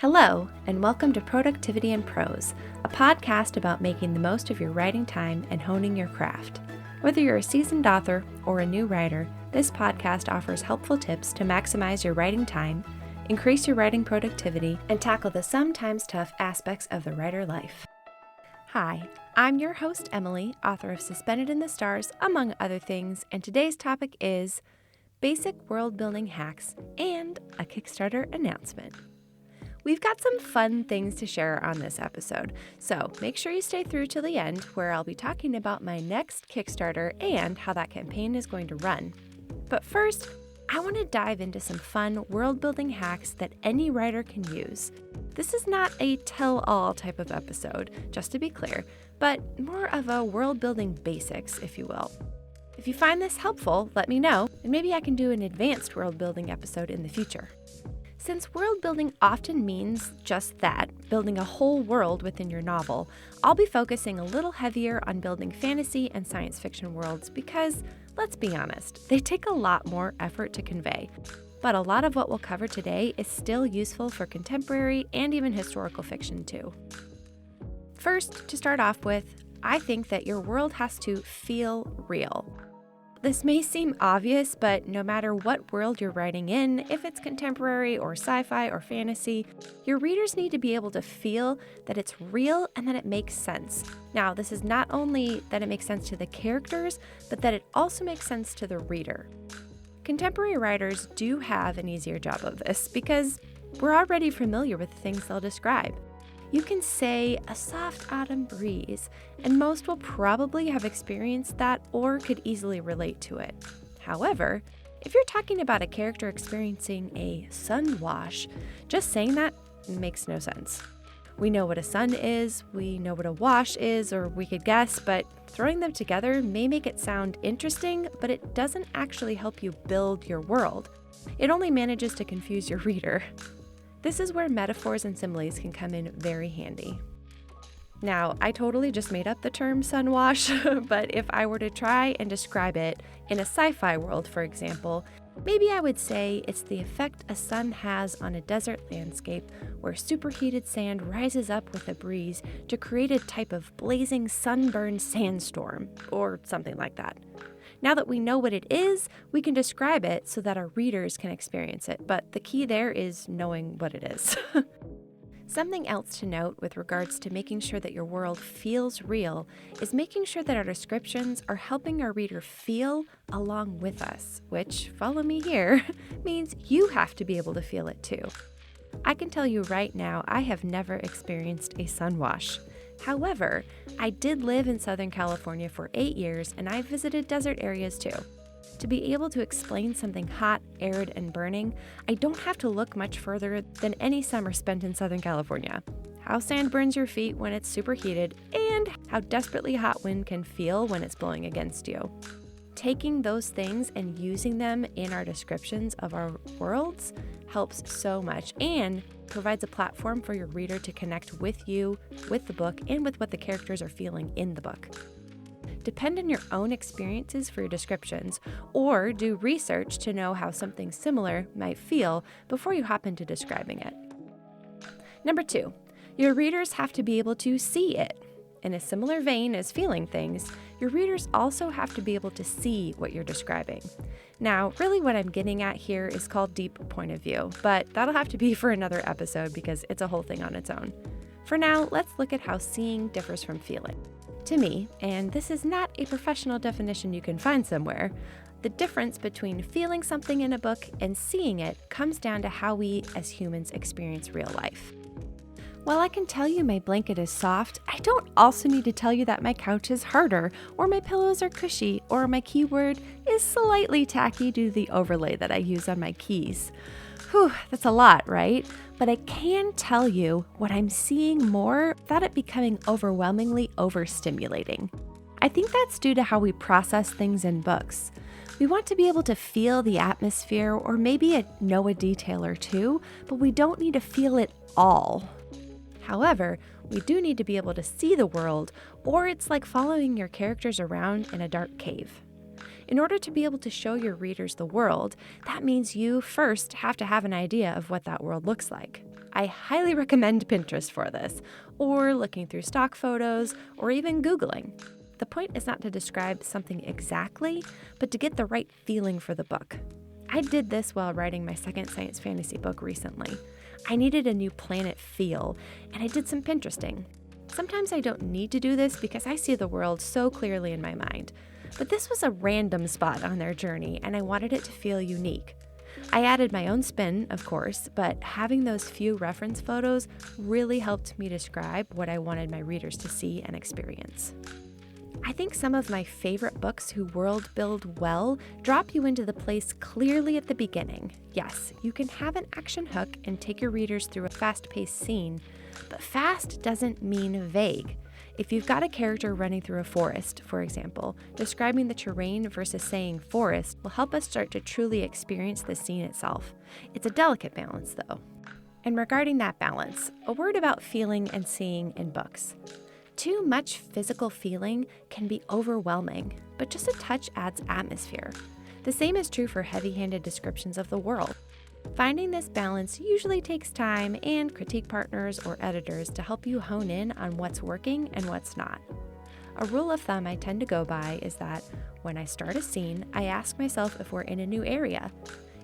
Hello, and welcome to Productivity in Prose, a podcast about making the most of your writing time and honing your craft. Whether you're a seasoned author or a new writer, this podcast offers helpful tips to maximize your writing time, increase your writing productivity, and tackle the sometimes tough aspects of the writer life. Hi, I'm your host, Emily, author of Suspended in the Stars, among other things, and today's topic is basic world-building hacks and a Kickstarter announcement. We've got some fun things to share on this episode, so make sure you stay through till the end, where I'll be talking about my next Kickstarter and how that campaign is going to run. But first, I want to dive into some fun world-building hacks that any writer can use. This is not a tell-all type of episode, just to be clear, but more of a world-building basics, if you will. If you find this helpful, let me know, and maybe I can do an advanced world-building episode in the future. Since world building often means just that, building a whole world within your novel, I'll be focusing a little heavier on building fantasy and science fiction worlds because, let's be honest, they take a lot more effort to convey. But a lot of what we'll cover today is still useful for contemporary and even historical fiction too. First, to start off with, I think that your world has to feel real. This may seem obvious, but no matter what world you're writing in, if it's contemporary or sci-fi or fantasy, your readers need to be able to feel that it's real and that it makes sense. Now, this is not only that it makes sense to the characters, but that it also makes sense to the reader. Contemporary writers do have an easier job of this because we're already familiar with the things they'll describe. You can say a soft autumn breeze, and most will probably have experienced that or could easily relate to it. However, if you're talking about a character experiencing a sun wash, just saying that makes no sense. We know what a sun is, we know what a wash is, or we could guess, but throwing them together may make it sound interesting, but it doesn't actually help you build your world. It only manages to confuse your reader. This is where metaphors and similes can come in very handy. Now, I totally just made up the term sun wash, but if I were to try and describe it in a sci-fi world, for example, maybe I would say it's the effect a sun has on a desert landscape where superheated sand rises up with a breeze to create a type of blazing sunburned sandstorm, or something like that. Now that we know what it is, we can describe it so that our readers can experience it, but the key there is knowing what it is. Something else to note with regards to making sure that your world feels real is making sure that our descriptions are helping our reader feel along with us, which, follow me here, means you have to be able to feel it too. I can tell you right now, I have never experienced a sun wash. However, I did live in Southern California for 8 years, and I visited desert areas too. To be able to explain something hot, arid, and burning, I don't have to look much further than any summer spent in Southern California. How sand burns your feet when it's superheated, and how desperately hot wind can feel when it's blowing against you. Taking those things and using them in our descriptions of our worlds helps so much and provides a platform for your reader to connect with you, with the book, and with what the characters are feeling in the book. Depend on your own experiences for your descriptions, or do research to know how something similar might feel before you hop into describing it. Number 2, your readers have to be able to see it. In a similar vein as feeling things, your readers also have to be able to see what you're describing. Now, really what I'm getting at here is called deep point of view, but that'll have to be for another episode because it's a whole thing on its own. For now, let's look at how seeing differs from feeling. To me, and this is not a professional definition you can find somewhere, the difference between feeling something in a book and seeing it comes down to how we as humans experience real life. While I can tell you my blanket is soft, I don't also need to tell you that my couch is harder, or my pillows are cushy, or my keyboard is slightly tacky due to the overlay that I use on my keys. Whew, that's a lot, right? But I can tell you what I'm seeing more without it becoming overwhelmingly overstimulating. I think that's due to how we process things in books. We want to be able to feel the atmosphere or maybe know a detail or two, but we don't need to feel it all. However, we do need to be able to see the world, or it's like following your characters around in a dark cave. In order to be able to show your readers the world, that means you first have to have an idea of what that world looks like. I highly recommend Pinterest for this, or looking through stock photos, or even Googling. The point is not to describe something exactly, but to get the right feeling for the book. I did this while writing my second science fantasy book recently. I needed a new planet feel, and I did some Pinteresting. Sometimes I don't need to do this because I see the world so clearly in my mind, but this was a random spot on their journey, and I wanted it to feel unique. I added my own spin, of course, but having those few reference photos really helped me describe what I wanted my readers to see and experience. I think some of my favorite books who world build well drop you into the place clearly at the beginning. Yes, you can have an action hook and take your readers through a fast-paced scene, but fast doesn't mean vague. If you've got a character running through a forest, for example, describing the terrain versus saying forest will help us start to truly experience the scene itself. It's a delicate balance, though. And regarding that balance, a word about feeling and seeing in books. Too much physical feeling can be overwhelming, but just a touch adds atmosphere. The same is true for heavy-handed descriptions of the world. Finding this balance usually takes time and critique partners or editors to help you hone in on what's working and what's not. A rule of thumb I tend to go by is that when I start a scene, I ask myself if we're in a new area.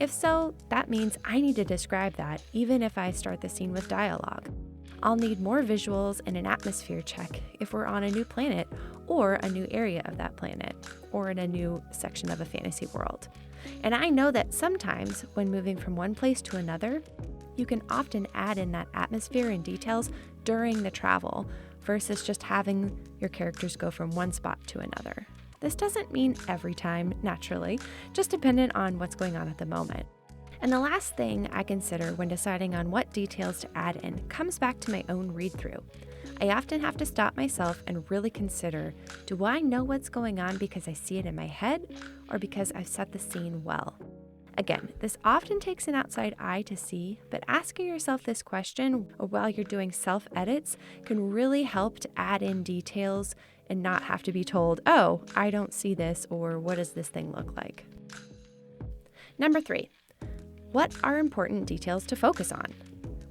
If so, that means I need to describe that even if I start the scene with dialogue. I'll need more visuals and an atmosphere check if we're on a new planet or a new area of that planet or in a new section of a fantasy world. And I know that sometimes when moving from one place to another, you can often add in that atmosphere and details during the travel versus just having your characters go from one spot to another. This doesn't mean every time, naturally, just dependent on what's going on at the moment. And the last thing I consider when deciding on what details to add in comes back to my own read-through. I often have to stop myself and really consider, do I know what's going on because I see it in my head or because I've set the scene well? Again, this often takes an outside eye to see, but asking yourself this question while you're doing self-edits can really help to add in details and not have to be told, oh, I don't see this, or what does this thing look like? Number 3. What are important details to focus on?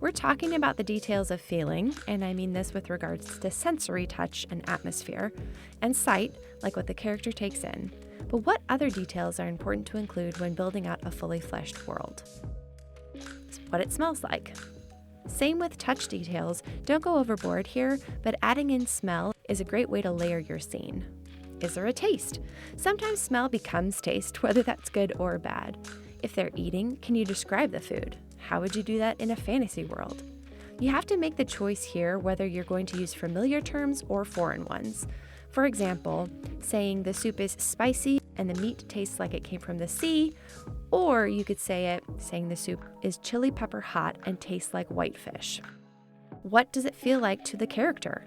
We're talking about the details of feeling, and I mean this with regards to sensory touch and atmosphere, and sight, like what the character takes in. But what other details are important to include when building out a fully fleshed world? What it smells like. Same with touch details. Don't go overboard here, but adding in smell is a great way to layer your scene. Is there a taste? Sometimes smell becomes taste, whether that's good or bad. If they're eating, can you describe the food? How would you do that in a fantasy world? You have to make the choice here whether you're going to use familiar terms or foreign ones. For example, saying the soup is spicy and the meat tastes like it came from the sea, or you could say it saying the soup is chili pepper hot and tastes like whitefish. What does it feel like to the character?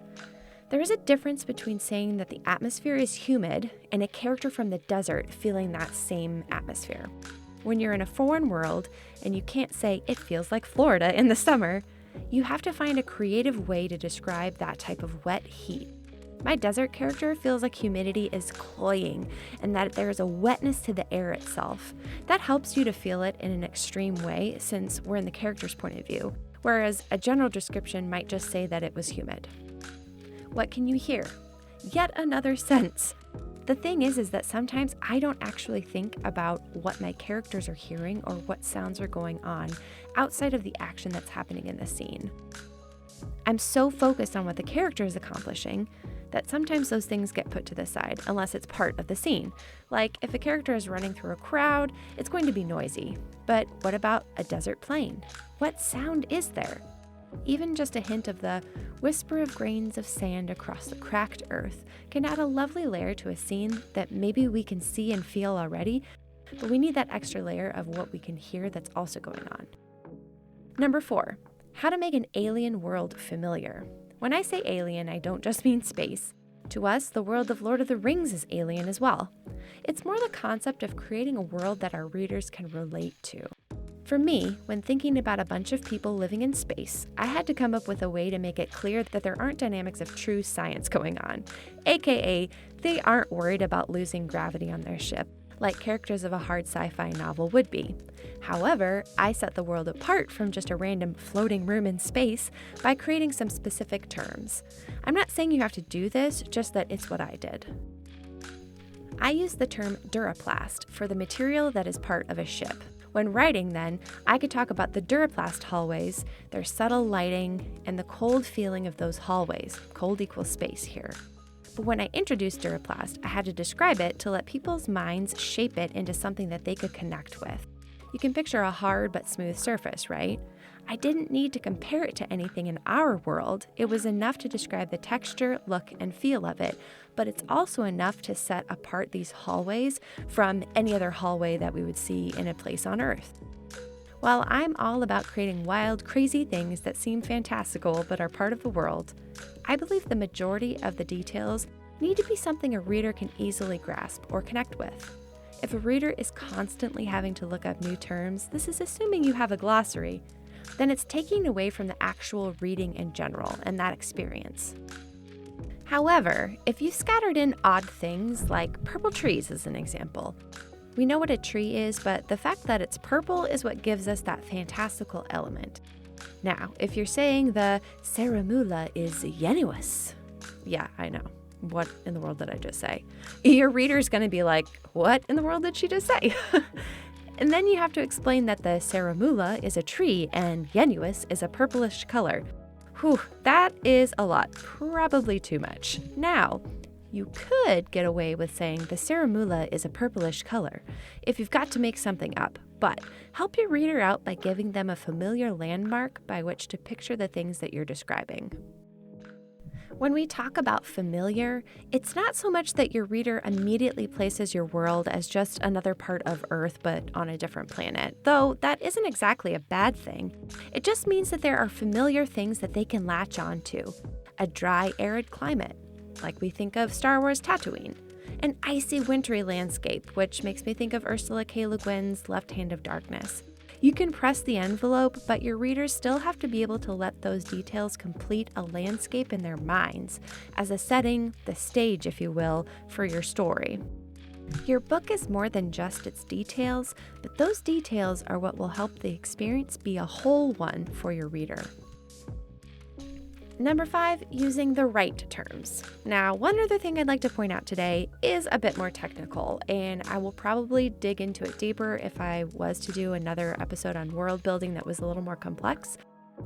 There is a difference between saying that the atmosphere is humid and a character from the desert feeling that same atmosphere. When you're in a foreign world and you can't say it feels like Florida in the summer, you have to find a creative way to describe that type of wet heat. My desert character feels like humidity is cloying and that there is a wetness to the air itself. That helps you to feel it in an extreme way since we're in the character's point of view, whereas a general description might just say that it was humid. What can you hear? Yet another sense. The thing is that sometimes I don't actually think about what my characters are hearing or what sounds are going on outside of the action that's happening in the scene. I'm so focused on what the character is accomplishing that sometimes those things get put to the side unless it's part of the scene. Like if a character is running through a crowd, it's going to be noisy. But what about a desert plain? What sound is there? Even just a hint of the whisper of grains of sand across the cracked earth can add a lovely layer to a scene that maybe we can see and feel already, but we need that extra layer of what we can hear that's also going on. Number 4, how to make an alien world familiar. When I say alien, I don't just mean space. To us, the world of Lord of the Rings is alien as well. It's more the concept of creating a world that our readers can relate to. For me, when thinking about a bunch of people living in space, I had to come up with a way to make it clear that there aren't dynamics of true science going on, aka they aren't worried about losing gravity on their ship, like characters of a hard sci-fi novel would be. However, I set the world apart from just a random floating room in space by creating some specific terms. I'm not saying you have to do this, just that it's what I did. I use the term duraplast for the material that is part of a ship. When writing, then, I could talk about the duraplast hallways, their subtle lighting, and the cold feeling of those hallways. Cold equals space here. But when I introduced duraplast, I had to describe it to let people's minds shape it into something that they could connect with. You can picture a hard but smooth surface, right? I didn't need to compare it to anything in our world. It was enough to describe the texture, look, and feel of it, but it's also enough to set apart these hallways from any other hallway that we would see in a place on Earth. While I'm all about creating wild, crazy things that seem fantastical but are part of the world, I believe the majority of the details need to be something a reader can easily grasp or connect with. If a reader is constantly having to look up new terms, this is assuming you have a glossary, then it's taking away from the actual reading in general and that experience. However, if you scattered in odd things like purple trees as an example, we know what a tree is, but the fact that it's purple is what gives us that fantastical element. Now, if you're saying the ceramula is yenuous, yeah, I know. What in the world did I just say? Your reader's going to be like, what in the world did she just say? And then you have to explain that the ceramula is a tree and yenuous is a purplish color. Whew, that is a lot, probably too much. Now, you could get away with saying the ceramula is a purplish color if you've got to make something up, but help your reader out by giving them a familiar landmark by which to picture the things that you're describing. When we talk about familiar, it's not so much that your reader immediately places your world as just another part of Earth but on a different planet, though that isn't exactly a bad thing. It just means that there are familiar things that they can latch on to. A dry, arid climate, like we think of Star Wars Tatooine. An icy, wintry landscape, which makes me think of Ursula K. Le Guin's Left Hand of Darkness. You can press the envelope, but your readers still have to be able to let those details complete a landscape in their minds, as a setting, the stage, if you will, for your story. Your book is more than just its details, but those details are what will help the experience be a whole one for your reader. Number 5, using the right terms. Now, one other thing I'd like to point out today is a bit more technical, and I will probably dig into it deeper if I was to do another episode on world building that was a little more complex,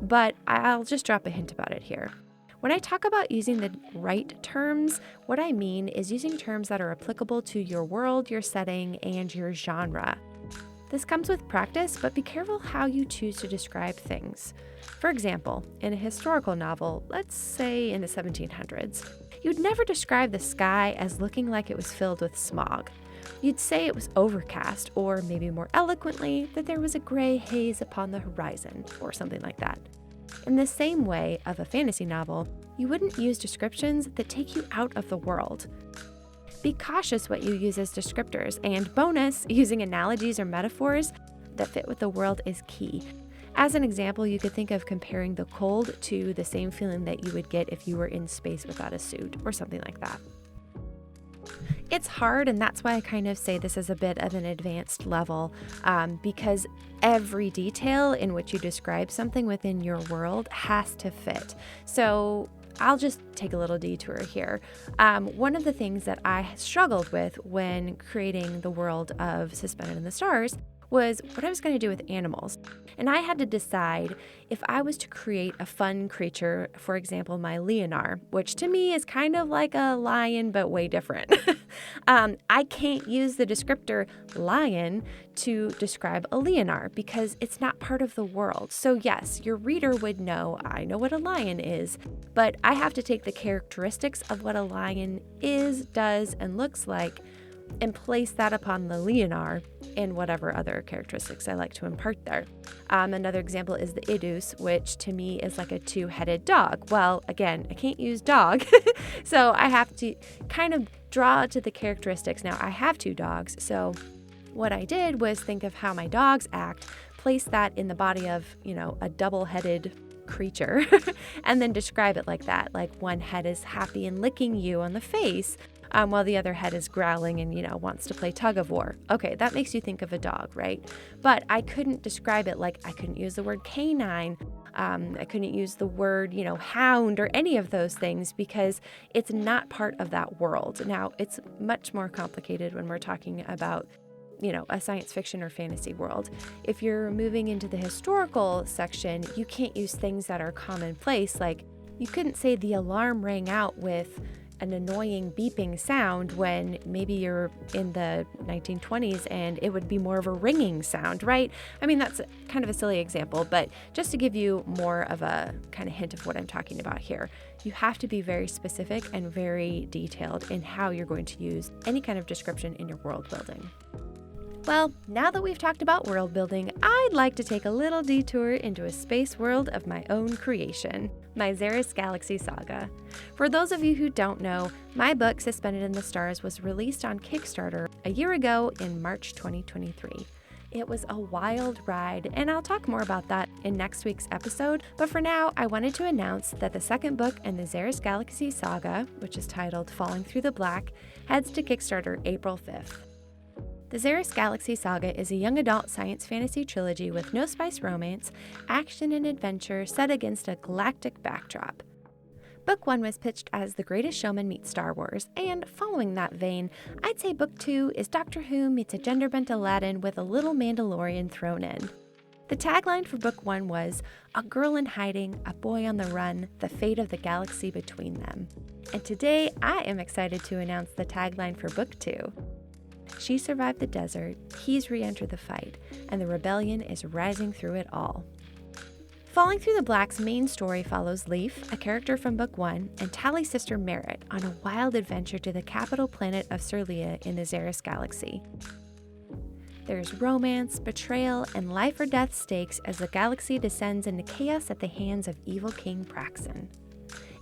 but I'll just drop a hint about it here. When I talk about using the right terms, what I mean is using terms that are applicable to your world, your setting, and your genre. This comes with practice, but be careful how you choose to describe things. For example, in a historical novel, let's say in the 1700s, you'd never describe the sky as looking like it was filled with smog. You'd say it was overcast, or maybe more eloquently, that there was a gray haze upon the horizon, or something like that. In the same way of a fantasy novel, you wouldn't use descriptions that take you out of the world. Be cautious what you use as descriptors, and bonus, using analogies or metaphors that fit with the world is key. As an example, you could think of comparing the cold to the same feeling that you would get if you were in space without a suit, or something like that. It's hard, and that's why I kind of say this is a bit of an advanced level, because every detail in which you describe something within your world has to fit. So I'll just take a little detour here. One of the things that I struggled with when creating the world of Suspended in the Stars was what I was going to do with animals. And I had to decide if I was to create a fun creature, for example, my Leonard, which to me is kind of like a lion, but way different. I can't use the descriptor lion to describe a Leonard because it's not part of the world. So yes, your reader would know, I know what a lion is, but I have to take the characteristics of what a lion is, does, and looks like and place that upon the Leonard and whatever other characteristics I like to impart there. Another example is the Idus, which to me is like a two-headed dog. Well, again, I can't use dog, so I have to kind of draw to the characteristics. Now, I have 2 dogs, so what I did was think of how my dogs act, place that in the body of, a double-headed creature, and then describe it like that. Like one head is happy and licking you on the face, while the other head is growling and, wants to play tug of war. Okay, that makes you think of a dog, right? But I couldn't describe it like I couldn't use the word canine. I couldn't use the word, hound or any of those things because it's not part of that world. Now, it's much more complicated when we're talking about a science fiction or fantasy world. If you're moving into the historical section, you can't use things that are commonplace. Like you couldn't say the alarm rang out with an annoying beeping sound when maybe you're in the 1920s and it would be more of a ringing sound, right? I mean, that's kind of a silly example, but just to give you more of a kind of hint of what I'm talking about here, you have to be very specific and very detailed in how you're going to use any kind of description in your world building. Well, now that we've talked about world building, I'd like to take a little detour into a space world of my own creation, my Xeris Galaxy Saga. For those of you who don't know, my book, Suspended in the Stars, was released on Kickstarter a year ago in March 2023. It was a wild ride, and I'll talk more about that in next week's episode, but for now, I wanted to announce that the second book in the Xeris Galaxy Saga, which is titled Falling Through the Black, heads to Kickstarter April 5th. The Xeris Galaxy Saga is a young adult science fantasy trilogy with no spice romance, action and adventure set against a galactic backdrop. Book 1 was pitched as The Greatest Showman meets Star Wars, and following that vein, I'd say Book 2 is Doctor Who meets a gender-bent Aladdin with a little Mandalorian thrown in. The tagline for Book 1 was, "A girl in hiding, a boy on the run, the fate of the galaxy between them." And today, I am excited to announce the tagline for Book 2. She survived the desert, he's re-entered the fight, and the rebellion is rising through it all. Falling Through the Black's main story follows Leaf, a character from Book 1, and Tally's sister Merritt on a wild adventure to the capital planet of Surlia in the Xeris Galaxy. There's romance, betrayal, and life or death stakes as the galaxy descends into chaos at the hands of evil King Praxen.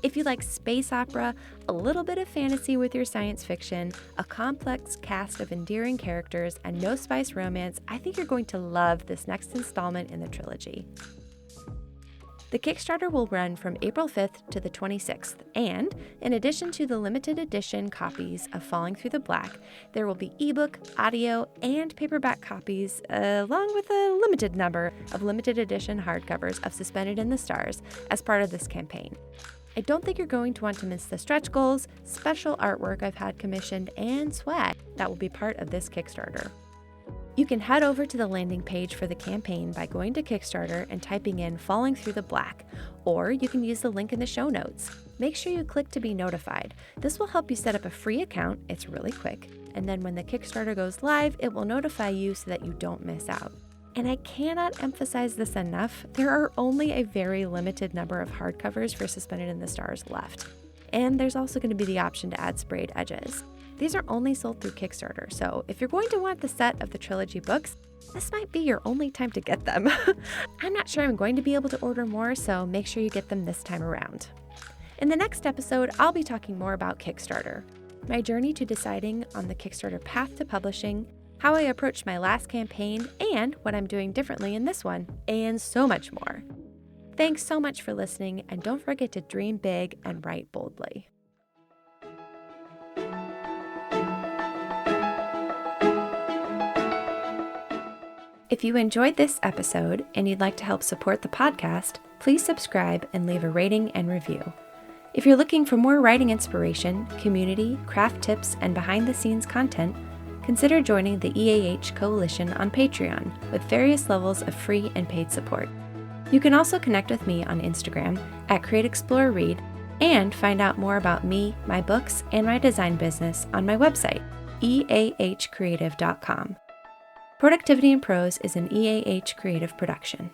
If you like space opera, a little bit of fantasy with your science fiction, a complex cast of endearing characters, and no spice romance, I think you're going to love this next installment in the trilogy. The Kickstarter will run from April 5th to the 26th, and in addition to the limited edition copies of Falling Through the Black, there will be ebook, audio, and paperback copies, along with a limited number of limited edition hardcovers of Suspended in the Stars as part of this campaign. I don't think you're going to want to miss the stretch goals, special artwork I've had commissioned, and swag that will be part of this Kickstarter. You can head over to the landing page for the campaign by going to Kickstarter and typing in Falling Through the Black, or you can use the link in the show notes. Make sure you click to be notified. This will help you set up a free account, it's really quick, and then when the Kickstarter goes live, it will notify you so that you don't miss out. And I cannot emphasize this enough, there are only a very limited number of hardcovers for Suspended in the Stars left. And there's also going to be the option to add sprayed edges. These are only sold through Kickstarter, so if you're going to want the set of the trilogy books, this might be your only time to get them. I'm not sure I'm going to be able to order more, so make sure you get them this time around. In the next episode, I'll be talking more about Kickstarter, my journey to deciding on the Kickstarter path to publishing, how I approached my last campaign, and what I'm doing differently in this one, and so much more. Thanks so much for listening, and don't forget to dream big and write boldly. If you enjoyed this episode and you'd like to help support the podcast, please subscribe and leave a rating and review. If you're looking for more writing inspiration, community, craft tips, and behind-the-scenes content, consider joining the EAH Coalition on Patreon with various levels of free and paid support. You can also connect with me on Instagram at CreateExploreRead and find out more about me, my books, and my design business on my website, eahcreative.com. Productivity in Prose is an EAH Creative production.